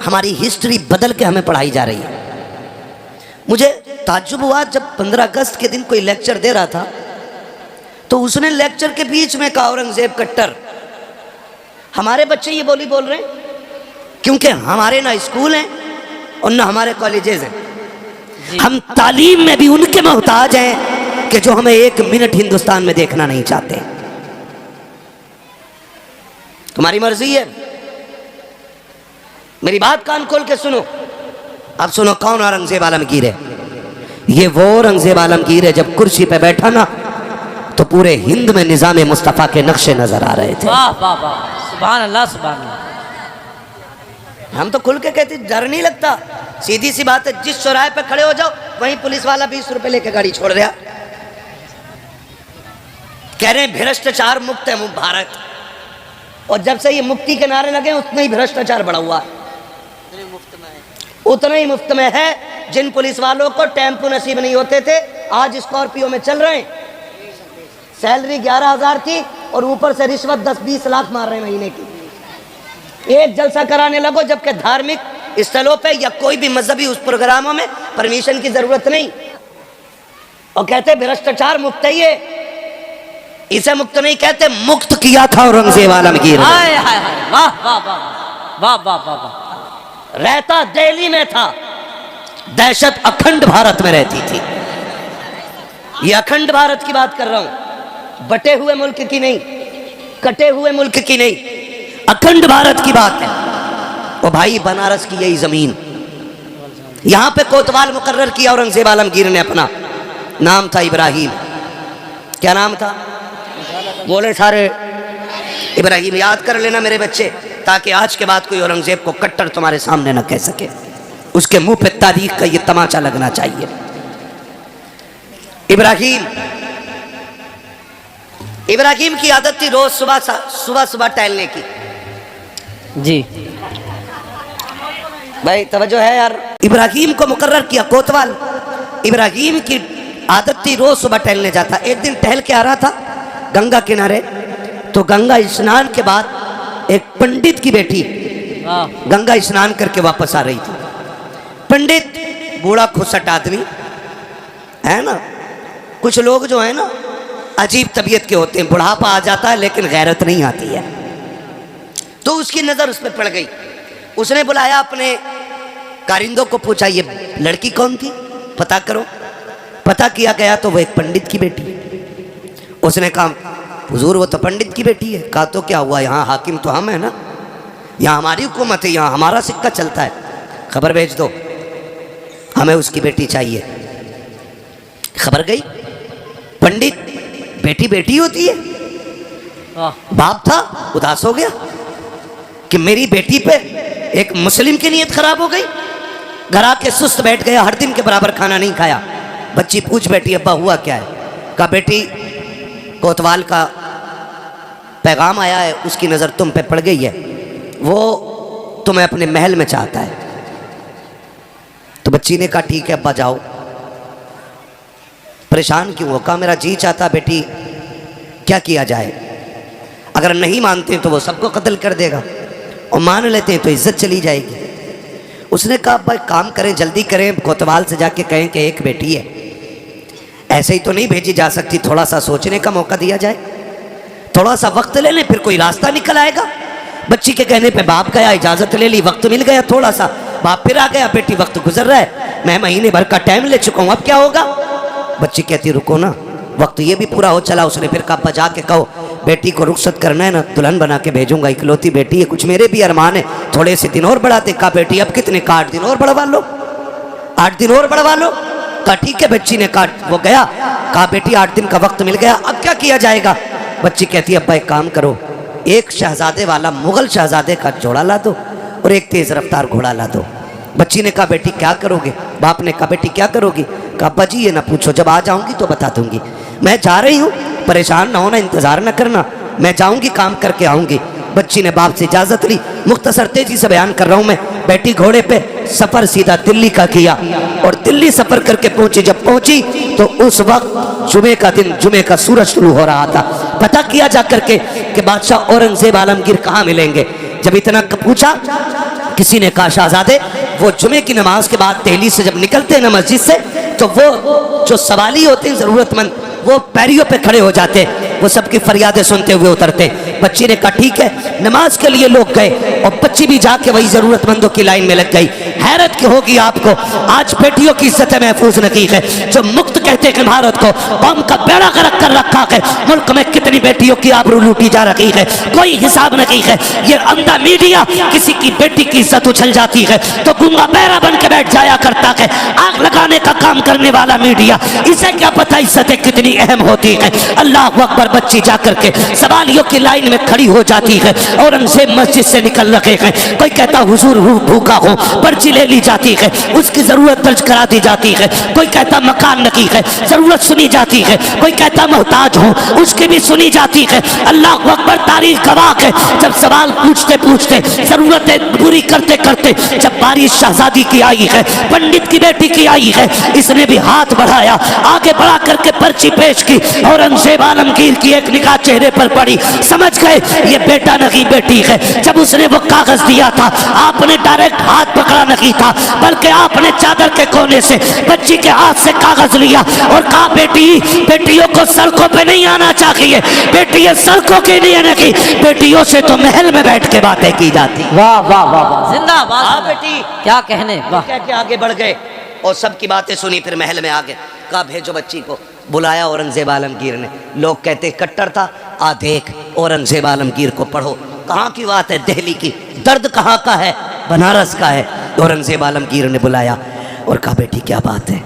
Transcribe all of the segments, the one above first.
हमारी हिस्ट्री बदल के हमें पढ़ाई जा रही है। मुझे ताज्जुब हुआ जब 15 अगस्त के दिन कोई लेक्चर दे रहा था तो उसने लेक्चर के बीच में कहा औरंगजेब कट्टर। हमारे बच्चे ये बोली बोल रहे हैं क्योंकि हमारे ना स्कूल हैं और ना हमारे कॉलेजेस हैं। हम तालीम में भी उनके मोहताज हैं कि जो हमें 1 मिनट हिंदुस्तान में देखना नहीं चाहते। तुम्हारी मर्जी है, मेरी बात कान खोल के सुनो। अब सुनो कौन औरंगजेब आलमगीर है। ये वो औरंगजेब आलमगीर है जब कुर्सी पे बैठा ना तो पूरे हिंद में निजाम मुस्तफा के नक्शे नजर आ रहे थे। वाह वाह वाह, सुभान अल्लाह सुभान अल्लाह। हम तो खुल के कहते डर नहीं लगता, सीधी सी बात है। जिस चौराहे पे खड़े हो जाओ वहीं पुलिस वाला 20 रुपए लेके गाड़ी छोड़ दिया। कह रहे हैं भ्रष्टाचार मुक्त है भारत, और जब से ये मुक्ति के नारे लगे उतना ही भ्रष्टाचार बढ़ा हुआ है। उतना ही मुफ्त में है। जिन पुलिस वालों को टेम्पो नसीब नहीं होते थे आज स्कॉर्पियो में चल रहे हैं। सैलरी 11,000 थी और ऊपर से रिश्वत 10-20 लाख मार रहे हैं महीने की। एक जलसा कराने लगो जबकि धार्मिक स्थलों पे या कोई भी मजहबी उस प्रोग्रामों में परमिशन की जरूरत नहीं, और कहते भ्रष्टाचार मुक्त है। ये इसे मुक्त नहीं कहते, मुक्त किया था औरंगजेब आलमगीर। हाय हाय हाय, वाह वाह वाह वाह वाह वाह वाह। रहता दिल्ली में था, दहशत अखंड भारत में रहती थी। ये अखंड भारत की बात कर रहा हूं, बटे हुए मुल्क की नहीं, कटे हुए मुल्क की नहीं, अखंड भारत की बात है। ओ भाई बनारस की यही जमीन, यहां पे कोतवाल मुकर्रर किया औरंगजेब आलमगीर ने। अपना नाम था इब्राहिम। क्या नाम था? बोले सारे इब्राहिम। याद कर लेना मेरे बच्चे, ताकि आज के बाद कोई औरंगजेब को कट्टर तुम्हारे सामने न कह सके। उसके मुंह पे तारीख का ये तमाचा लगना चाहिए। इब्राहिम की आदत थी रोज सुबह टहलने की। जी भाई तवज्जो है यार। इब्राहिम को मुकर्रर किया कोतवाल। इब्राहिम की आदत थी रोज सुबह टहलने जाता। एक दिन टहल के आ रहा था गंगा किनारे, तो गंगा स्नान के बाद एक पंडित की बेटी गंगा स्नान करके वापस आ रही थी। पंडित बूढ़ा खुसट आदमी है ना। कुछ लोग जो है ना अजीब तबीयत के होते हैं, बुढ़ापा आ जाता है लेकिन गैरत नहीं आती है। तो उसकी नजर उस पर पड़ गई। उसने बुलाया अपने कारिंदों को, पूछा ये लड़की कौन थी, पता करो। पता किया गया तो वो एक पंडित की बेटी। उसने कहा हुजूर वो तो पंडित की बेटी है। कहा तो क्या हुआ, यहाँ हाकिम तो हम है ना, यहाँ हमारी हुकूमत है, यहाँ हमारा सिक्का चलता है। खबर भेज दो, हमें उसकी बेटी चाहिए। खबर गई। पंडित बेटी बेटी होती है। बाप था उदास हो गया कि मेरी बेटी पे एक मुस्लिम की नीयत खराब हो गई। घर आके सुस्त बैठ गया, हर दिन के बराबर खाना नहीं खाया। बच्ची पूछ बैठी अब्बा हुआ क्या है। कहा बेटी कोतवाल का पैगाम आया है, उसकी नज़र तुम पे पड़ गई है, वो तुम्हें अपने महल में चाहता है। तो बच्ची ने कहा ठीक है अब्बा जाओ। परेशान क्यों हो? कहा मेरा जी चाहता बेटी, क्या किया जाए? अगर नहीं मानते तो वो सबको कत्ल कर देगा, और मान लेते हैं तो इज्जत चली जाएगी। उसने कहा भाई काम करें, जल्दी करें, कोतवाल से जाके कहें कि एक बेटी है, ऐसे ही तो नहीं भेजी जा सकती, थोड़ा सा सोचने का मौका दिया जाए, थोड़ा सा वक्त ले लें, फिर कोई रास्ता निकल आएगा। बच्ची के कहने पे बाप गया, इजाज़त ले ली, वक्त मिल गया थोड़ा सा, बाप फिर आ गया, बेटी वक्त गुजर रहा है, मैं महीने भर का टाइम ले चुका हूँ, अब क्या होगा? बच्ची कहती रुको ना, वक्त ये भी पूरा हो चला। उसने फिर कहा बजा के कहो बेटी को रुखसत करना है ना, दुल्हन बना के भेजूंगा, इकलौती बेटी है, कुछ मेरे भी अरमान है, थोड़े से दिन और बढ़ाते। कहा बेटी अब कितने? 8 दिन और बढ़वा लो, 8 दिन और बढ़वा लो। कहा ठीक है। बच्ची ने कहा वो गया, कहा बेटी 8 दिन का वक्त मिल गया, अब क्या किया जाएगा? बच्ची कहती है अब्बा एक काम करो, एक शहजादे वाला मुगल शहजादे का जोड़ा ला दो और एक तेज रफ्तार घोड़ा ला दो। बच्ची ने कहा बेटी क्या करोगे? बाप ने कहा बेटी क्या करोगी? कहा अब्बा जी ये ना पूछो, जब आ जाऊंगी तो बता दूंगी, मैं जा रही हूँ, परेशान ना होना, इंतजार ना करना, मैं जाऊंगी काम करके आऊंगी। बच्ची ने बाप से इजाजत ली। मुख्तसर तेजी से बयान कर रहा हूं मैं। बैठी घोड़े पे, सफर सीधा दिल्ली का किया और दिल्ली सफर करके पहुंची। जब पहुंची तो उस वक्त जुमे का दिन, जुमे का सूरज शुरू हो रहा था। पता किया जा करके कि बादशाह औरंगजेब आलमगीर कहाँ मिलेंगे। जब इतना पूछा, किसी ने कहा शहजादे वो जुमे की नमाज के बाद दहलीज से जब निकलते हैं ना मस्जिद से, तो वो जो सवाली होते हैं ज़रूरतमंद, वो पैरियों पे खड़े हो जाते, वो सबकी फरियादें सुनते हुए उतरते। बच्ची ने कहा ठीक है। नमाज के लिए लोग गए और बच्ची भी जाके वही ज़रूरतमंदों की लाइन में लग गई। हैरत की होगी आपको, आज बेटियों की इज्जत महफूज नहीं है। जो मुक्त कहते हैं भारत को, कौम का बेड़ा गर्क कर रखा है। मुल्क में कितनी बेटियों की आबरू लूटी जा रही है, कोई हिसाब नहीं है। ये अंधा मीडिया किसी की बेटी की इज्जत उछल जाती है तो गूंगा बहरा बन के बैठ जाया करता है। आग लगाने का काम करने वाला मीडिया, इसे क्या पता इज्जतें कितनी अहम होती है। अल्लाह अकबर। बच्ची जाकर के सवालियों की लाइन में खड़ी हो जाती है। औरंगजेब मस्जिद से निकल रहे हैं, कोई कहता हुजूर भूखा हो, पर्ची ले ली जाती है, उसकी जरूरत दर्ज करा दी जाती है। कोई कहता मकान नहीं है, जरूरत सुनी जाती है। कोई कहता मोहताज हो, उसकी भी सुनी जाती है। अल्लाह अकबर। तारीख गवाह है, जब सवाल पूछते पूछते, जरूरतें पूरी करते करते, जब बारिश शहजादी की आई है, पंडित की बेटी की आई है, इसने भी हाथ बढ़ाया, आगे बढ़ा करके पर्ची पेश की। औरंगजेब आलमगीर की एक निगाह चेहरे पर पड़ी, समझ गए ये बेटा नहीं बेटी है। जब उसने वो कागज दिया था, आपने डायरेक्ट हाथ पकड़ा नहीं था, बल्कि आपने चादर के कोने से बच्ची के हाथ से कागज लिया और कहा बेटी, बेटियों को सड़कों पे नहीं आना चाहिए। बेटी ये सड़कों के लिए नहीं, बेटियों से तो महल में बैठ के बातें की जाती। वाह वाह वाह वाह, जिंदाबाद। हाँ बेटी, क्या कहने, वाह। कह के आगे बढ़ गए और सबकी बातें सुनी, फिर महल में आ गए। कहा भेजो बच्ची को। बुलाया औरंगजेब आलमगीर ने। लोग कहते कट्टर था, आ देख औरंगजेब आलमगीर को पढ़ो। कहाँ की बात है? दिल्ली की। दर्द कहाँ का है? बनारस का है। औरंगजेब आलमगीर ने बुलाया और कहा बेटी क्या बात है?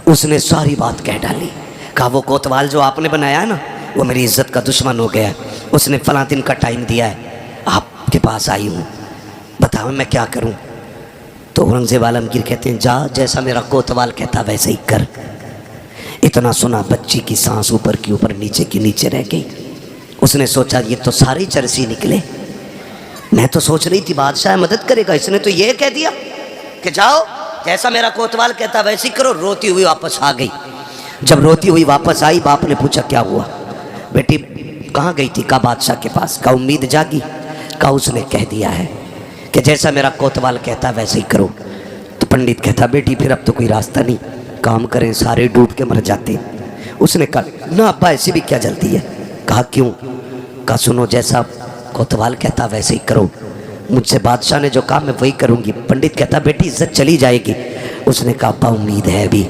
उसने सारी बात कह डाली। कहा वो कोतवाल जो आपने बनाया है ना, वो मेरी इज्जत का दुश्मन हो गया है। उसने फला दिन का टाइम दिया है, आपके पास आई हूँ, बताओ मैं क्या करूँ? तो औरंगजेब आलमगीर कहते हैं जा, जैसा मेरा कोतवाल कहता वैसे ही कर। इतना सुना, बच्ची की सांस ऊपर की ऊपर, नीचे की नीचे रह गई। उसने सोचा ये तो सारे चरसी निकले, मैं तो सोच रही थी बादशाह मदद करेगा, इसने तो ये कह दिया कि जाओ जैसा मेरा कोतवाल कहता वैसे ही करो। रोती हुई वापस आ गई। जब रोती हुई वापस आई, बाप ने पूछा क्या हुआ बेटी, कहाँ गई थी? कहा बादशाह के पास। कहा उम्मीद जागी? कहा उसने कह दिया है कि जैसा मेरा कोतवाल कहता वैसे ही करो। तो पंडित कहता बेटी फिर अब तो कोई रास्ता नहीं, काम करें सारे डूब के मर जाते। उसने कहा ना अब्बा ऐसी भी क्या जल्दी है? कहा क्यों? कहा सुनो, जैसा कोतवाल कहता वैसे ही करो, मुझसे बादशाह ने जो कहा मैं वही करूँगी। पंडित कहता बेटी इज्जत चली जाएगी। उसने कहा अब्बा उम्मीद है अभी।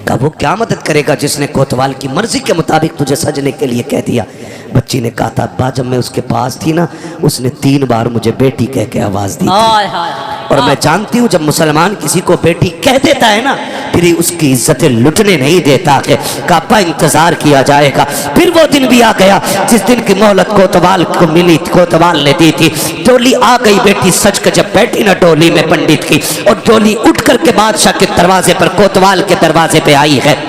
कहा वो क्या मदद करेगा जिसने कोतवाल की मर्जी के मुताबिक तुझे सजने के लिए कह दिया? बच्ची ने कहा था अब्बा जब मैं उसके पास थी ना, उसने 3 बार मुझे बेटी कह के आवाज़ दी थी। और मैं जानती हूँ जब मुसलमान किसी को बेटी कह देता है ना, फिर उसकी इज्जतें लुटने नहीं देता है। कापा इंतजार किया जाएगा। फिर वो दिन भी आ गया जिस दिन की मोहलत कोतवाल को मिली, कोतवाल ने दी थी। डोली आ गई, बेटी सच के जब बैठी ना डोली में पंडित की, और डोली उठ करके बादशाह के दरवाजे पर, कोतवाल के दरवाजे पे आई है।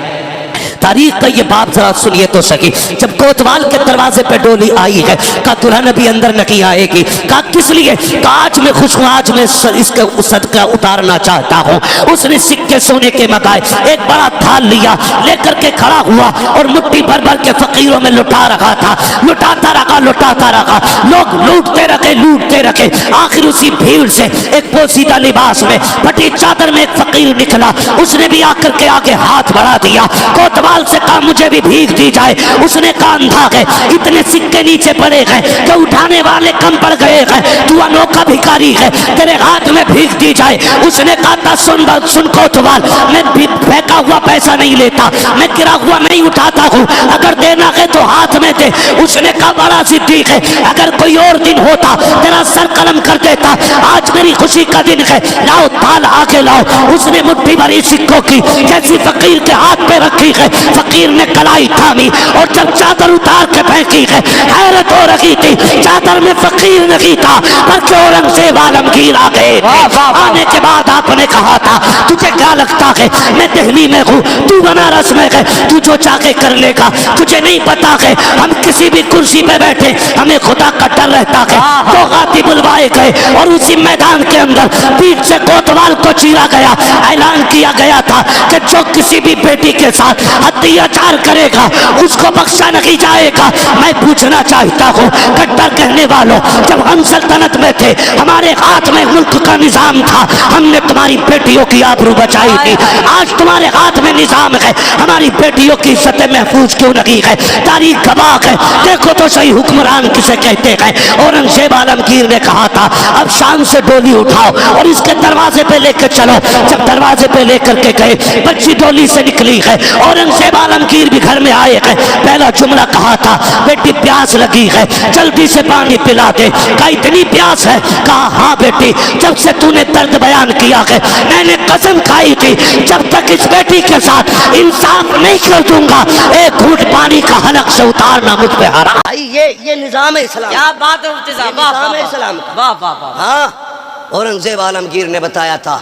तारीख का ये बाप जरा सुनिए तो सही। जब कोतवाल के दरवाजे पे डोली आई है, कहा दुल्हन अभी अंदर नहीं आएगी। कहा किस लिए? कहा आज मैं खुश हूँ, आज मैं इसका सदका उतारना चाहता हूँ। उसने सिक्के सोने के मंगाए, एक बड़ा थाल लिया, लेकर के खड़ा हुआ और मुट्ठी भर भर के फकीरों में लुटा रखा था। लुटाता रखा, लुटाता रखा, लोग लूटते रखे, लूटते रखे। आखिर उसी भीड़ से एक पोसीदा लिबास में, फटी चादर में एक फकीर निकला। उसने भी आकर के आगे हाथ बढ़ा दिया। कोतवाल से कहा मुझे भी भीख दी जाए। उसने कहा अंधा है, इतने सिक्के नीचे पड़े हैं कि उठाने वाले कम पड़ गए हैं, तू अनोखा भिखारी है, तेरे हाथ में भीख दी जाए। उसने कहा था सुन कोतवाल, मैं फेंका हुआ पैसा नहीं लेता, मैं गिरा हुआ नहीं उठाता हूँ, अगर देना है तो हाथ में दे। उसने कहा बड़ा सिद्दीक है, अगर कोई और दिन होता तेरा सर कलम कर देता, आज मेरी खुशी का दिन है, लाओ थाल आके लाओ। उसने मुट्ठी भरी सिक्कों की जैसी फकीर के हाथ पे रखी है, फकीर ने कलाई थामी और जब चादर उतार के फेंकी है, हैरत हो रही थी। चादर में फकीर नहीं था बल्कि औरंगजेब आलमगीर आ गए। आने के बाद बाप ने कहा था तुझे क्या लगता है मैं दिल्ली में हूँ तू बनारस में है, तू जो चाहे कर लेगा, तुझे नहीं पता है हम किसी भी कुर्सी पे बैठे हमें खुदा का डर रहता है। तो गाती बुलवाए गए और उसी मैदान के अंदर पीठ से कोतवाल को चीरा गया, ऐलान किया गया था कि जो किसी भी बेटी के साथ अत्याचार करेगा उसको बख्शा नहीं जाएगा। मैं पूछना चाहता हूँ कट्टर कहने वालों, जब हम सल्तनत में थे हमारे हाथ में मुल्क का निजाम था, हमने तुम्हारी बेटियों की आबरू बचाई थी। आज तुम्हारे हाथ में निजाम है, हमारी बेटियों की इज्जत महफूज क्यों नहीं है? तारीख गवाह है, देखो तो सही हुक्मरान किसे कहते हैं। औरंगजेब आलमगीर ने कहा था अब शाम से डोली उठाओ और इसके दरवाजे पे लेकर चलो। जब दरवाजे पे लेकर के गए बच्ची डोली से निकली है, औरंगजेब आलमगीर भी घर में आए हैं। पहला जुमला कहा था बेटी प्यास लगी है जल्दी से पानी पिला दे। कहा इतनी प्यास है? कहा हाँ बेटी, जब से तूने दर्द बयान किया है मैंने कसम खाई थी जब तक इस बेटी के साथ इंसाफ नहीं कर दूंगा एक घूंट पानी का हलक से उतारना मुझ पे हरा। ये निजाम है इस्लाम। क्या बात है मुफ्ती साहब, वाह निजाम है वाह इस्लाम का। वाह वाह वाह। हाँ, औरंगजेब आलमगीर ने बताया था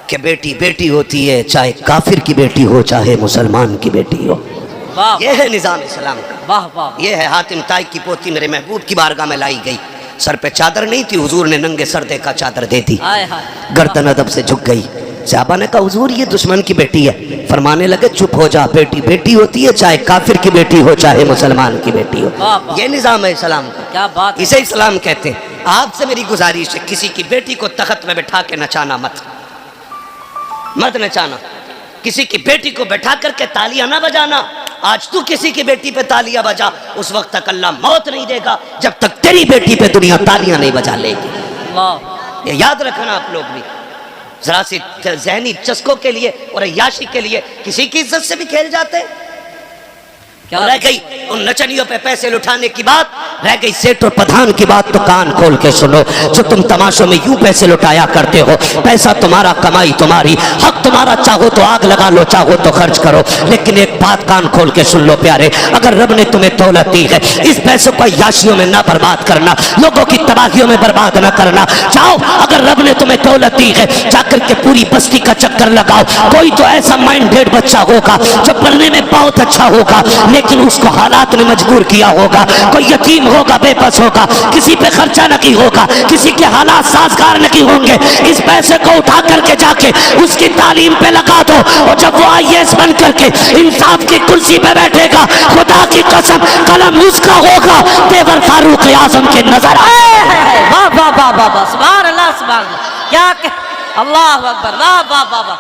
कि बेटी बेटी होती है, चाहे काफिर की बेटी हो चाहे मुसलमान की बेटी हो। वाह ये है निजाम इस्लाम का। वाह वाह। ये है हातिम ताई की पोती मेरे महबूब की बारगाह में लाई गई। सर पे चादर नहीं थी, हुजूर ने नंगे सर देखा चादर दे दी, हाय हाय। गर्दन अदब से झुक गई। सहाबा ने कहा हुजूर ये दुश्मन की बेटी है। फरमाने लगे चुप हो जा, बेटी बेटी होती है चाहे काफिर की बेटी हो चाहे मुसलमान की बेटी हो। वाह, वाह। ये निजाम है इस्लाम का। क्या बात है। इसे इस्लाम कहते हैं। आपसे मेरी गुजारिश है किसी की बेटी को तख्त में बैठा के नचाना मत नचाना। किसी की बेटी को बैठा करके तालियां ना बजाना। आज तू किसी की बेटी पे तालियां बजा, उस वक्त तक अल्लाह मौत नहीं देगा जब तक तेरी बेटी पे दुनिया तालियां नहीं बजा लेगी। वाह। ये याद रखना आप लोग भी। जरा सी जहनी चस्कों के लिए और अय्याशी के लिए किसी की इज्जत से भी खेल जाते हैं। क्या रह गई उन नचनियों पे पैसे लुटाने की बात, रह गई सेठ और प्रधान की बात, तो कान खोल के सुनो। जो तुम तमाशों में यूं पैसे लुटाया करते हो, पैसा तुम्हारा, कमाई तुम्हारी, हक तुम्हारा, चाहो तो आग लगा लो चाहो तो खर्च करो। लेकिन एक बात कान खोल के सुन लो प्यारे, अगर रब ने तुम्हें दौलत दी है इस पैसों को याशियों में ना बर्बाद करना, लोगों की तबाहियों में बर्बाद ना करना। जाओ अगर रब ने तुम्हें दौलत दी है जाकर के पूरी बस्ती का चक्कर लगाओ। कोई तो ऐसा माइंडेड बच्चा होगा जो पढ़ने में बहुत अच्छा होगा लेकिन उसको हालात ने मजबूर किया होगा। कोई यतीम होगा, बेबस होगा, किसी पे खर्चा नहीं होगा, किसी के हालात साजगार नहीं होंगे। इस पैसे को उठा करके जाके उसकी तालीम पे लगा दो और जब वो IAS बन करके इंसाफ की कुर्सी पे बैठेगा, खुदा की कसम कलम उसका होगा तेवर फारूक आजम के नजर आए। वाह वाह वाह वाह वाह। सुभान अल्लाह सुभान अल्लाह। क्या अल्लाह अकबर। वाह वाह वाह वाह।